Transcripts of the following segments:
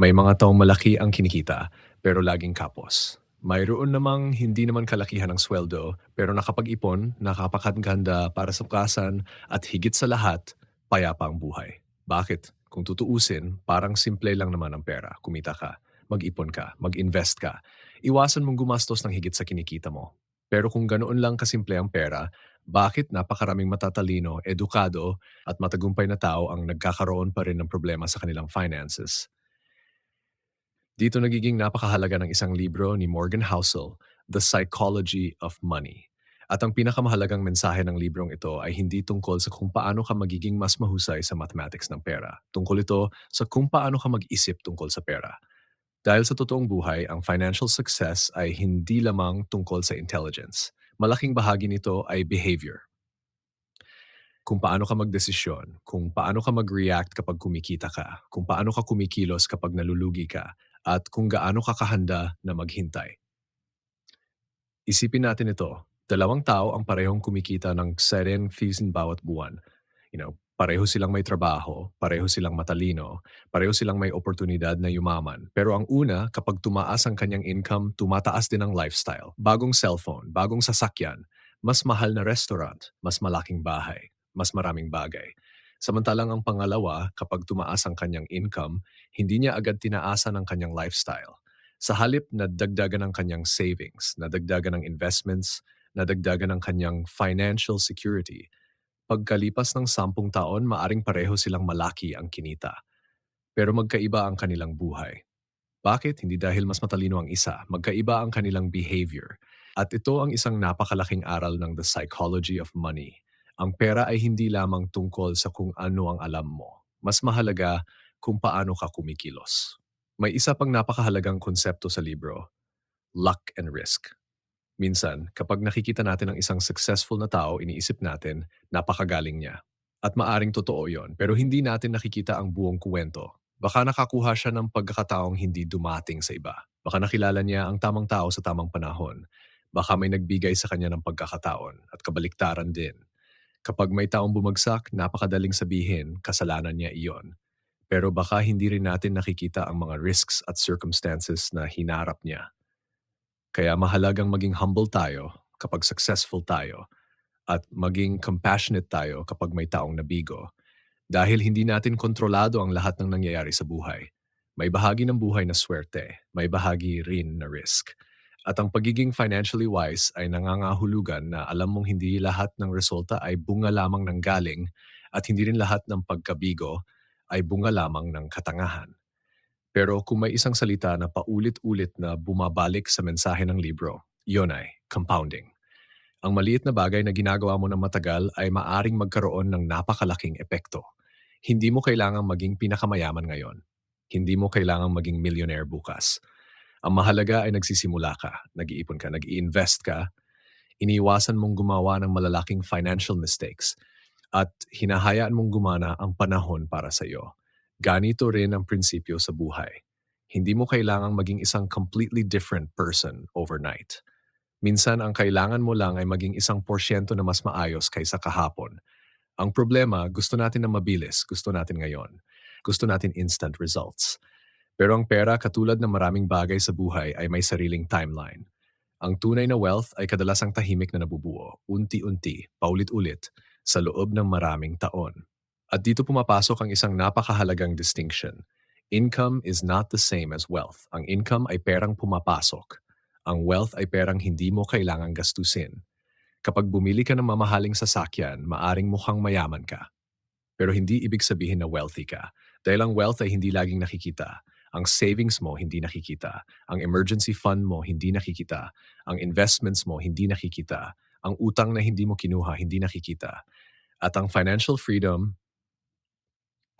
May mga taong malaki ang kinikita, pero laging kapos. Mayroon namang hindi naman kalakihan ng sweldo, pero nakapag-ipon, nakapakaganda para sa bukasan, at higit sa lahat, payapa ang buhay. Bakit? Kung tutuusin, parang simple lang naman ang pera. Kumita ka, mag-ipon ka, mag-invest ka. Iwasan mong gumastos ng higit sa kinikita mo. Pero kung ganoon lang kasimple ang pera, bakit napakaraming matatalino, edukado, at matagumpay na tao ang nagkakaroon pa rin ng problema sa kanilang finances? Dito nagiging napakahalaga ng isang libro ni Morgan Housel, The Psychology of Money. At ang pinakamahalagang mensahe ng librong ito ay hindi tungkol sa kung paano ka magiging mas mahusay sa mathematics ng pera. Tungkol ito sa kung paano ka mag-isip tungkol sa pera. Dahil sa totoong buhay, ang financial success ay hindi lamang tungkol sa intelligence. Malaking bahagi nito ay behavior. Kung paano ka magdesisyon, kung paano ka mag-react kapag kumikita ka, kung paano ka kumikilos kapag nalulugi ka, at kung gaano ka kahanda na maghintay. Isipin natin ito, dalawang tao ang parehong kumikita ng $7,000 bawat buwan. Pareho silang may trabaho, pareho silang matalino, pareho silang may oportunidad na yumaman. Pero ang una, kapag tumaas ang kanyang income, tumataas din ang lifestyle. Bagong cellphone, bagong sasakyan, mas mahal na restaurant, mas malaking bahay, mas maraming bagay. Samantalang ang pangalawa, kapag tumaas ang kanyang income, hindi niya agad tinaasan ang kanyang lifestyle. Sa halip na dagdagan ng kanyang savings, na dagdagan ng investments, na dagdagan ng kanyang financial security, pagkalipas ng 10 taon, maaring pareho silang malaki ang kinita. Pero magkaiba ang kanilang buhay. Bakit? Hindi dahil mas matalino ang isa, magkaiba ang kanilang behavior. At ito ang isang napakalaking aral ng The Psychology of Money. Ang pera ay hindi lamang tungkol sa kung ano ang alam mo. Mas mahalaga kung paano ka kumikilos. May isa pang napakahalagang konsepto sa libro, luck and risk. Minsan, kapag nakikita natin ang isang successful na tao, iniisip natin, napakagaling niya. At maaring totoo yon, pero hindi natin nakikita ang buong kuwento. Baka nakakuha siya ng pagkakataong hindi dumating sa iba. Baka nakilala niya ang tamang tao sa tamang panahon. Baka may nagbigay sa kanya ng pagkakataon at kabaliktaran din. Kapag may taong bumagsak, napakadaling sabihin, kasalanan niya iyon. Pero baka hindi rin natin nakikita ang mga risks at circumstances na hinarap niya. Kaya mahalagang maging humble tayo kapag successful tayo at maging compassionate tayo kapag may taong nabigo. Dahil hindi natin kontrolado ang lahat ng nangyayari sa buhay. May bahagi ng buhay na swerte, may bahagi rin na risk. At ang pagiging financially wise ay nangangahulugan na alam mong hindi lahat ng resulta ay bunga lamang ng galing at hindi rin lahat ng pagkabigo ay bunga lamang ng katangahan. Pero kung may isang salita na paulit-ulit na bumabalik sa mensahe ng libro, iyon ay compounding. Ang maliit na bagay na ginagawa mo ng matagal ay maaring magkaroon ng napakalaking epekto. Hindi mo kailangang maging pinakamayaman ngayon. Hindi mo kailangang maging millionaire bukas. Ang mahalaga ay nagsisimula ka, nag-iipon ka, nag-i-invest ka, iniiwasan mong gumawa ng malalaking financial mistakes, at hinahayaan mong gumana ang panahon para sa iyo. Ganito rin ang prinsipyo sa buhay. Hindi mo kailangang maging isang completely different person overnight. Minsan ang kailangan mo lang ay maging 1% na mas maayos kaysa kahapon. Ang problema, gusto natin na mabilis, gusto natin ngayon. Gusto natin instant results. Pero ang pera, katulad ng maraming bagay sa buhay, ay may sariling timeline. Ang tunay na wealth ay kadalasang tahimik na nabubuo, unti-unti, paulit-ulit, sa loob ng maraming taon. At dito pumapasok ang isang napakahalagang distinction. Income is not the same as wealth. Ang income ay perang pumapasok. Ang wealth ay perang hindi mo kailangang gastusin. Kapag bumili ka ng mamahaling sasakyan, maaring mukhang mayaman ka. Pero hindi ibig sabihin na wealthy ka. Dahil ang wealth ay hindi laging nakikita. Ang savings mo hindi nakikita. Ang emergency fund mo hindi nakikita. Ang investments mo hindi nakikita. Ang utang na hindi mo kinuha hindi nakikita. At ang financial freedom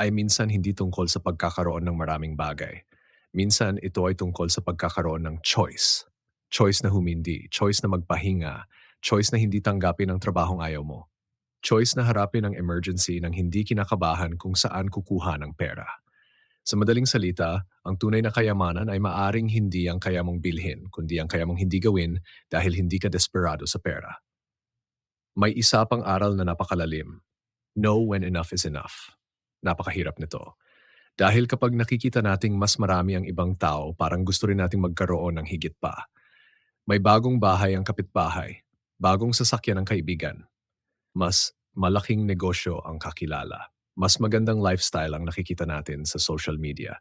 ay minsan hindi tungkol sa pagkakaroon ng maraming bagay. Minsan ito ay tungkol sa pagkakaroon ng choice. Choice na humindi, choice na magpahinga, choice na hindi tanggapin ang trabahong ayaw mo. Choice na harapin ang emergency nang hindi kinakabahan kung saan kukuha ng pera. Sa madaling salita, ang tunay na kayamanan ay maaring hindi ang kaya mong bilhin, kundi ang kaya mong hindi gawin dahil hindi ka desperado sa pera. May isa pang aral na napakalalim. Know when enough is enough. Napakahirap nito. Dahil kapag nakikita nating mas marami ang ibang tao, parang gusto rin nating magkaroon ng higit pa. May bagong bahay ang kapitbahay, bagong sasakyan ang kaibigan, mas malaking negosyo ang kakilala. Mas magandang lifestyle ang nakikita natin sa social media.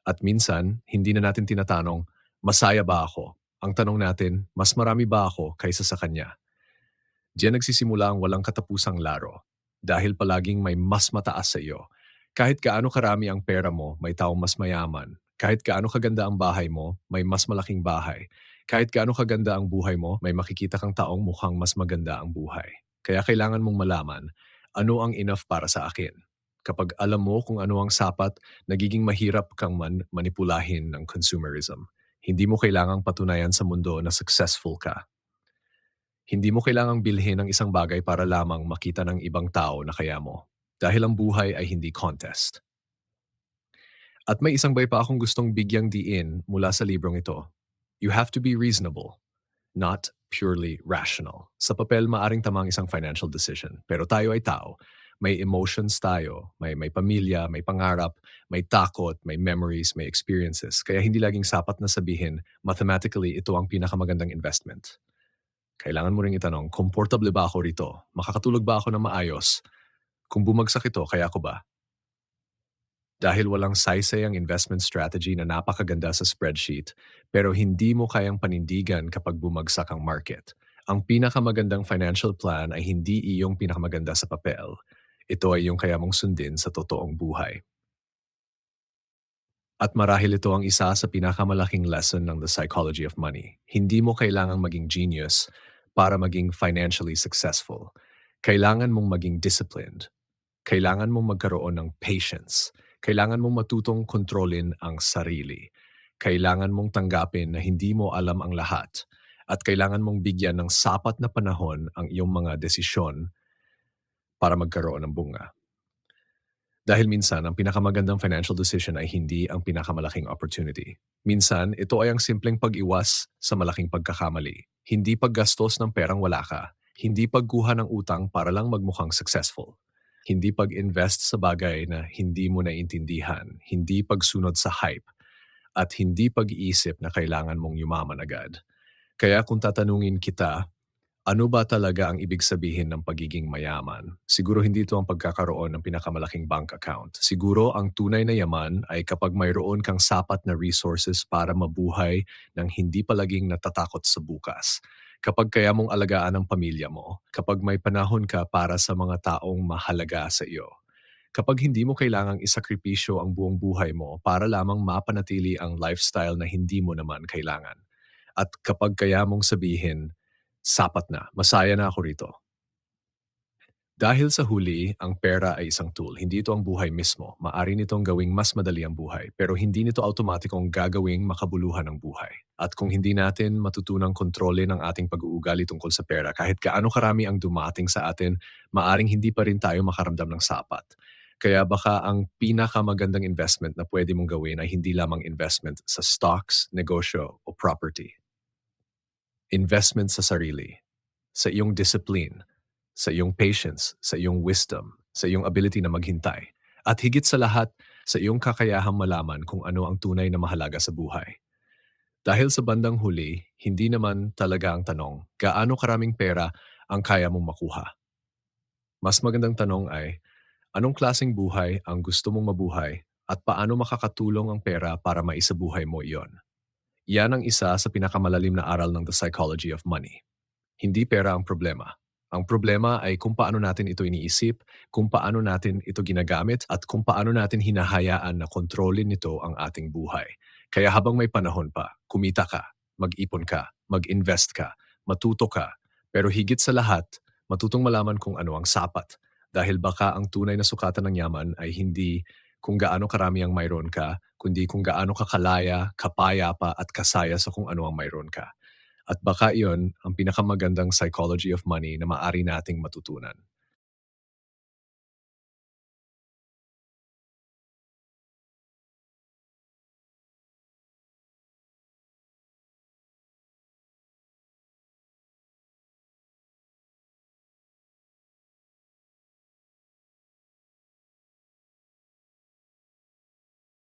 At minsan, hindi na natin tinatanong, masaya ba ako? Ang tanong natin, mas marami ba ako kaysa sa kanya? Diyan nagsisimula ang walang katapusang laro. Dahil palaging may mas mataas sa iyo. Kahit gaano karami ang pera mo, may taong mas mayaman. Kahit gaano kaganda ang bahay mo, may mas malaking bahay. Kahit gaano kaganda ang buhay mo, may makikita kang taong mukhang mas maganda ang buhay. Kaya kailangan mong malaman, ano ang enough para sa akin? Kapag alam mo kung ano ang sapat, nagiging mahirap kang manipulahin ng consumerism. Hindi mo kailangang patunayan sa mundo na successful ka. Hindi mo kailangang bilhin ang isang bagay para lamang makita ng ibang tao na kaya mo. Dahil ang buhay ay hindi contest. At may isang bay pa akong gustong bigyang diin mula sa librong ito. You have to be reasonable, not purely rational. Sa papel, maaring tamang isang financial decision. Pero tayo ay tao. May emotions tayo, may pamilya, may pangarap, may takot, may memories, may experiences. Kaya hindi laging sapat na sabihin, mathematically, ito ang pinakamagandang investment. Kailangan mo ring itanong, komportable ba ako rito? Makakatulog ba ako ng maayos? Kung bumagsak ito, kaya ko ba? Dahil walang saysay ang investment strategy na napakaganda sa spreadsheet, pero hindi mo kayang panindigan kapag bumagsak ang market. Ang pinakamagandang financial plan ay hindi iyong pinakamaganda sa papel. Ito ay yung kaya mong sundin sa totoong buhay. At marahil ito ang isa sa pinakamalaking lesson ng The Psychology of Money. Hindi mo kailangang maging genius para maging financially successful. Kailangan mong maging disciplined. Kailangan mong magkaroon ng patience. Kailangan mong matutong kontrolin ang sarili. Kailangan mong tanggapin na hindi mo alam ang lahat. At kailangan mong bigyan ng sapat na panahon ang iyong mga desisyon para magkaroon ng bunga. Dahil minsan, ang pinakamagandang financial decision ay hindi ang pinakamalaking opportunity. Minsan, ito ay ang simpleng pag-iwas sa malaking pagkakamali. Hindi paggastos ng perang wala ka. Hindi pagkuha ng utang para lang magmukhang successful. Hindi pag-invest sa bagay na hindi mo naiintindihan. Hindi pagsunod sa hype. At hindi pag-iisip na kailangan mong yumaman agad. Kaya kung tatanungin kita, ano ba talaga ang ibig sabihin ng pagiging mayaman? Siguro hindi ito ang pagkakaroon ng pinakamalaking bank account. Siguro ang tunay na yaman ay kapag mayroon kang sapat na resources para mabuhay ng hindi palaging natatakot sa bukas. Kapag kaya mong alagaan ang pamilya mo, kapag may panahon ka para sa mga taong mahalaga sa iyo, kapag hindi mo kailangang isakripisyo ang buong buhay mo para lamang mapanatili ang lifestyle na hindi mo naman kailangan. At kapag kaya mong sabihin, sapat na, masaya na ako rito. Dahil sa huli, ang pera ay isang tool, hindi ito ang buhay mismo. Maari nitong gawing mas madali ang buhay, pero hindi nito automatikong gagawing makabuluhan ang buhay. At kung hindi natin matutunang kontrolin ang ating pag-uugali tungkol sa pera, kahit gaano karami ang dumating sa atin, maaring hindi pa rin tayo makaramdam ng sapat. Kaya baka ang pinakamagandang investment na pwede mong gawin ay hindi lamang investment sa stocks, negosyo o property. Investment sa sarili, sa iyong discipline, sa iyong patience, sa iyong wisdom, sa iyong ability na maghintay, at higit sa lahat, sa iyong kakayahang malaman kung ano ang tunay na mahalaga sa buhay. Dahil sa bandang huli, hindi naman talaga ang tanong, gaano karaming pera ang kaya mong makuha? Mas magandang tanong ay, anong klaseng buhay ang gusto mong mabuhay at paano makakatulong ang pera para maisabuhay mo iyon? Yan ang isa sa pinakamalalim na aral ng The Psychology of Money. Hindi pera ang problema. Ang problema ay kung paano natin ito iniisip, kung paano natin ito ginagamit, at kung paano natin hinahayaan na kontrolin nito ang ating buhay. Kaya habang may panahon pa, kumita ka, mag-ipon ka, mag-invest ka, matuto ka, pero higit sa lahat, matutong malaman kung ano ang sapat. Dahil baka ang tunay na sukatan ng yaman ay hindi kung gaano karami ang mayroon ka, kundi kung gaano ka kalaya, kapayapa at kasaya sa kung ano ang mayroon ka. At baka iyon ang pinakamagandang psychology of money na maaari nating matutunan.